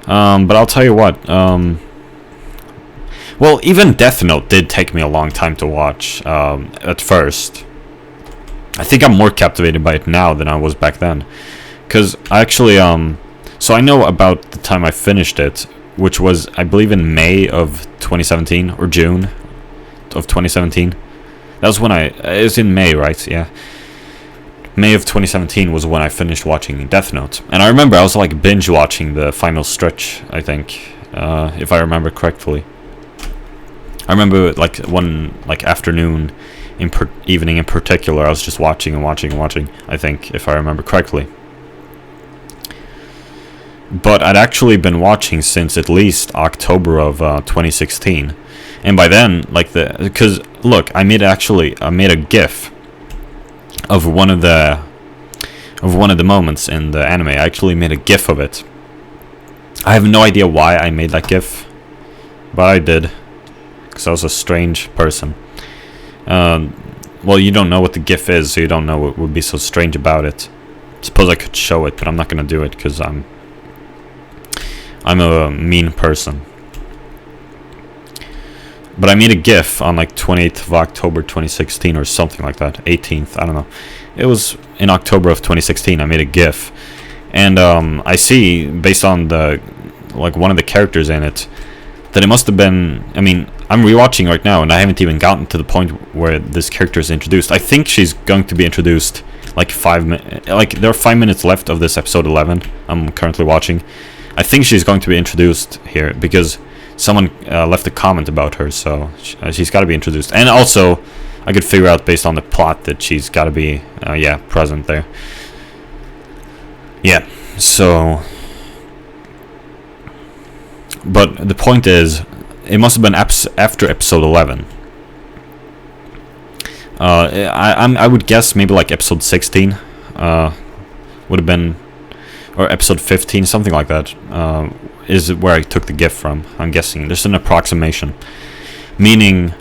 But I'll tell you what. Well, even Death Note did take me a long time to watch. At first, I think I'm more captivated by it now than I was back then, because I actually So I know about the time I finished it, which was, I believe, in May of 2017 or June of 2017. That was when it was in May, right? Yeah. May of 2017 was when I finished watching Death Note. And I remember I was like binge watching the final stretch, I think, if I remember correctly. I remember like one afternoon, evening in particular, I was just watching and watching and watching, I think, if I remember correctly. But I'd actually been watching since at least October of 2016. And by then, because look, I made a GIF of one of the moments in the anime. I actually made a GIF of it. I have no idea why I made that GIF, but I did, because I was a strange person. Well, you don't know what the GIF is, so you don't know what would be so strange about it. Suppose I could show it, but I'm not gonna do it because I'm a mean person. But I made a GIF on like 28th of October 2016 or something like that. 18th, I don't know. It was in October of 2016 I made a GIF. And I see, based on one of the characters in it, that it must have been, I mean, I'm rewatching right now and I haven't even gotten to the point where this character is introduced. I think she's going to be introduced there are 5 minutes left of this episode 11 I'm currently watching. I think she's going to be introduced here because someone left a comment about her, so she's got to be introduced. And also, I could figure out based on the plot that she's got to be, present there. Yeah, so... But the point is, it must have been after episode 11. I would guess maybe like episode 16 would have been... Or episode 15, something like that, is where I took the GIF from. I'm guessing there's an approximation, meaning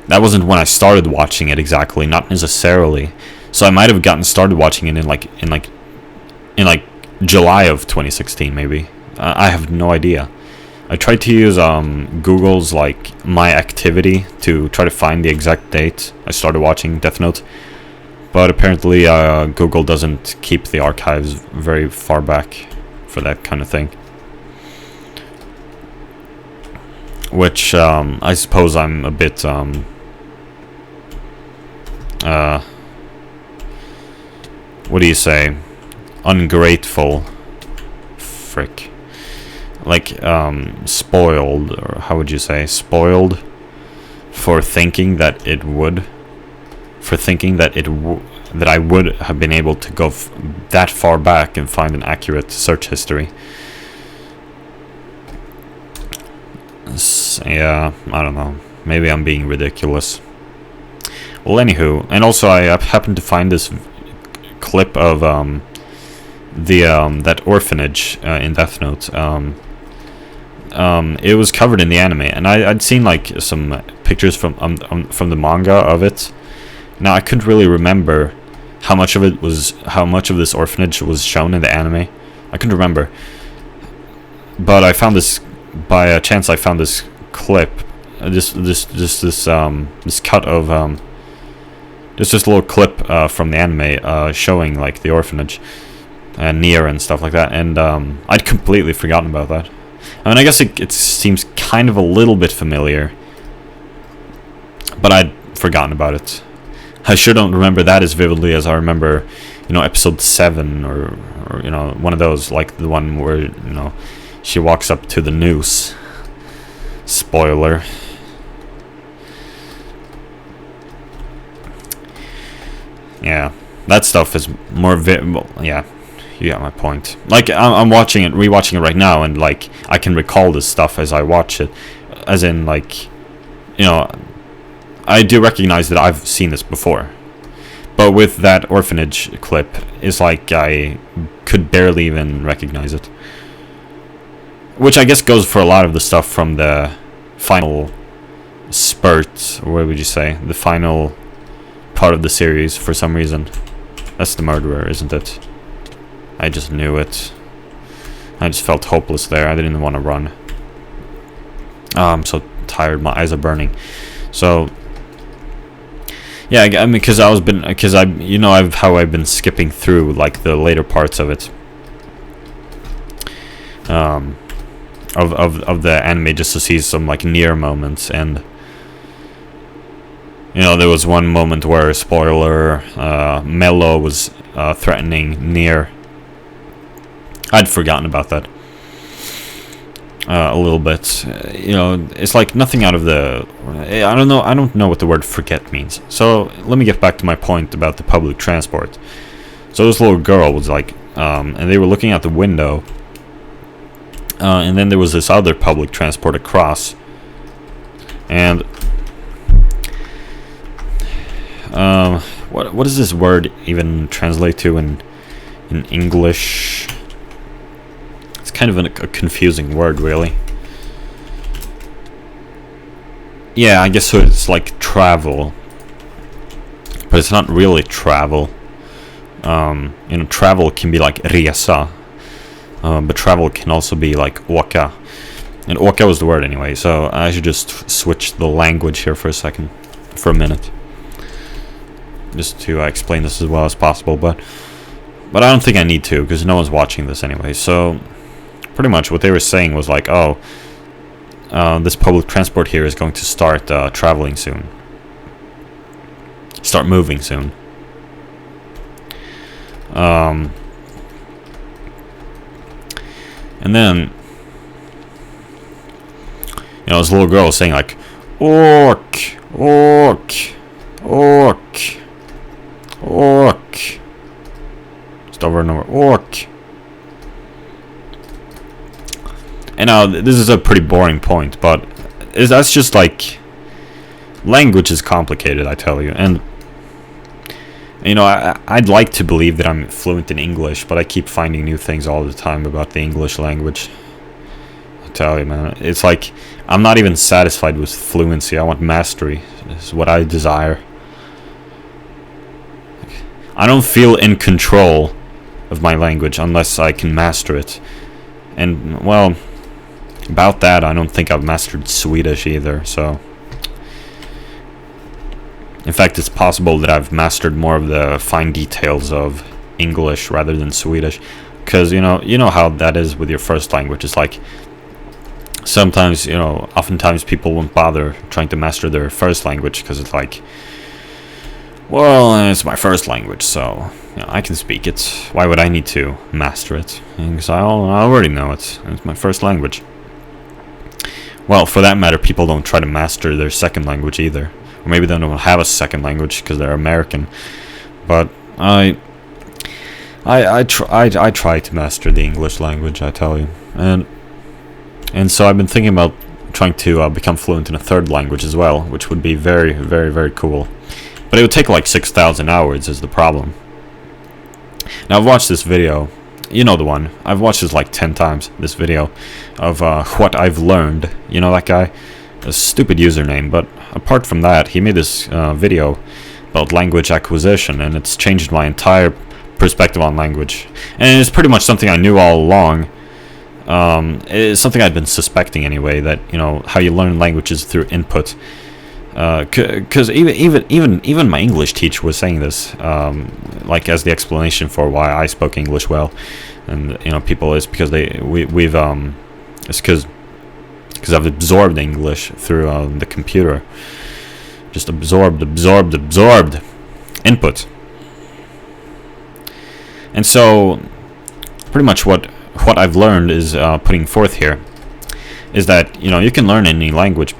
that wasn't when I started watching it exactly, not necessarily. So I might have gotten started watching it in July of 2016, maybe. I have no idea. I tried to use Google's my activity to try to find the exact date I started watching Death Note. But apparently Google doesn't keep the archives very far back for that kind of thing. Which I suppose I'm a bit what do you say? Ungrateful. Frick. Spoiled, or how would you say? Spoiled for thinking that it would. For thinking that that I would have been able to go that far back and find an accurate search history. Yeah, I don't know. Maybe I'm being ridiculous. Well, anywho, and also I happened to find this clip of that orphanage in Death Note. It was covered in the anime, and I'd seen some pictures from the manga of it. Now I couldn't really remember how much of this orphanage was shown in the anime. I couldn't remember, but I found this by chance. I found this clip, this cut of just this little clip from the anime showing the orphanage and Nier and stuff like that, and I'd completely forgotten about that. I mean, I guess it seems kind of a little bit familiar, but I'd forgotten about it. I sure don't remember that as vividly as I remember, episode 7 or one of those, like the one where, she walks up to the noose. Spoiler. Yeah, that stuff is more yeah, you got my point. I'm rewatching it right now, and I can recall this stuff as I watch it, as in I do recognize that I've seen this before, but with that orphanage clip, it's I could barely even recognize it. Which I guess goes for a lot of the stuff from the final spurt, or what would you say? The final part of the series, for some reason. That's the murderer, isn't it? I just knew it. I just felt hopeless there. I didn't want to run. I'm so tired. My eyes are burning. So yeah, I mean, because I've been skipping through like the later parts of it, of the anime, just to see some like near moments. And there was one moment where, spoiler, Mello was threatening Nier. I'd forgotten about that a little bit. It's like nothing out of the... I don't know what the word forget means. So let me get back to my point about the public transport. So this little girl was like, and they were looking out the window, and then there was this other public transport across, and what does this word even translate to in English? It's kind of a confusing word, really. Yeah, I guess so. It's like travel, but it's not really travel. Travel can be like resa, but travel can also be like åka, and åka was the word anyway. So I should just switch the language here for a minute, just to explain this as well as possible. But I don't think I need to, because no one's watching this anyway. So pretty much what they were saying was like, oh, this public transport here is going to start traveling soon, start moving soon. And then this little girl was saying like, orc, orc, orc, orc, just over and over, orc. And now this is a pretty boring point, but that's just like, language is complicated, I tell you. And I'd like to believe that I'm fluent in English, but I keep finding new things all the time about the English language. I tell you, man, it's like I'm not even satisfied with fluency. I want mastery. This is what I desire. I don't feel in control of my language unless I can master it. And, well, about that, I don't think I've mastered Swedish either, so... In fact, it's possible that I've mastered more of the fine details of English rather than Swedish. Because, you know how that is with your first language. It's like, sometimes, oftentimes people won't bother trying to master their first language, because it's like, well, it's my first language, so I can speak it. Why would I need to master it? Because I already know it. It's my first language. Well, for that matter, people don't try to master their second language either. Or maybe they don't have a second language because they're American. But I try to master the English language, I tell you. And so I've been thinking about trying to become fluent in a third language as well, which would be very, very, very cool. But it would take like 6,000 hours is the problem. Now, I've watched this video. You know the one. I've watched this like 10 times, this video of what I've learned. You know that guy? A stupid username, but apart from that, he made this video about language acquisition, and it's changed my entire perspective on language. And it's pretty much something I knew all along. It's something I'd been suspecting anyway, that, how you learn languages through input. Because even my English teacher was saying this, like as the explanation for why I spoke English well, and people, it's because it's because I've absorbed English through the computer, just absorbed input. And so, pretty much what I've learned is putting forth here is that you can learn any language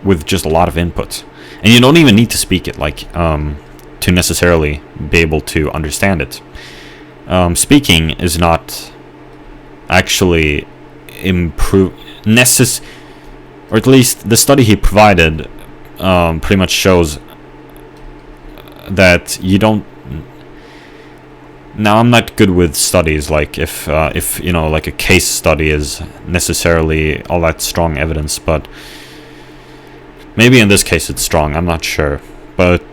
with just a lot of input, and you don't even need to speak it, like to necessarily be able to understand it. Speaking is not actually or at least the study he provided pretty much shows that you don't. Now, I'm not good with studies, like if like a case study is necessarily all that strong evidence, but maybe in this case it's strong, I'm not sure. But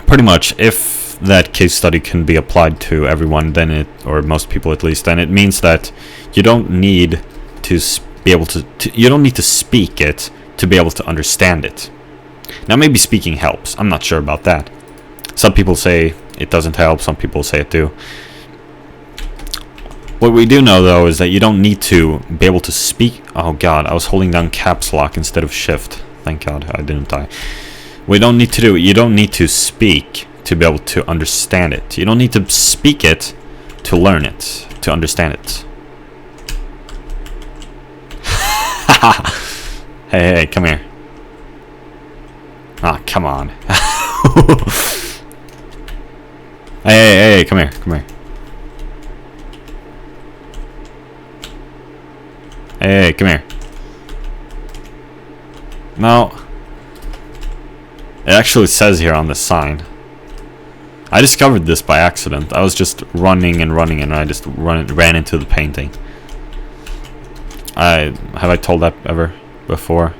pretty much, if if that case study can be applied to everyone, then it, or most people at least, then it means that you don't need to be able to you don't need to speak it to be able to understand it. Now, maybe speaking helps. I'm not sure about that. Some people say it doesn't help. Some people say it do. What we do know, though, is that you don't need to be able to speak. Oh God, I was holding down caps lock instead of shift. Thank God I didn't die. You don't need to speak to be able to understand it. You don't need to speak it to learn it, to understand it. Hey, come here. Ah, come on. Hey, come here. Hey, come here. No. It actually says here on the sign. I discovered this by accident. I was just running and I just ran into the painting. Have I told that ever before?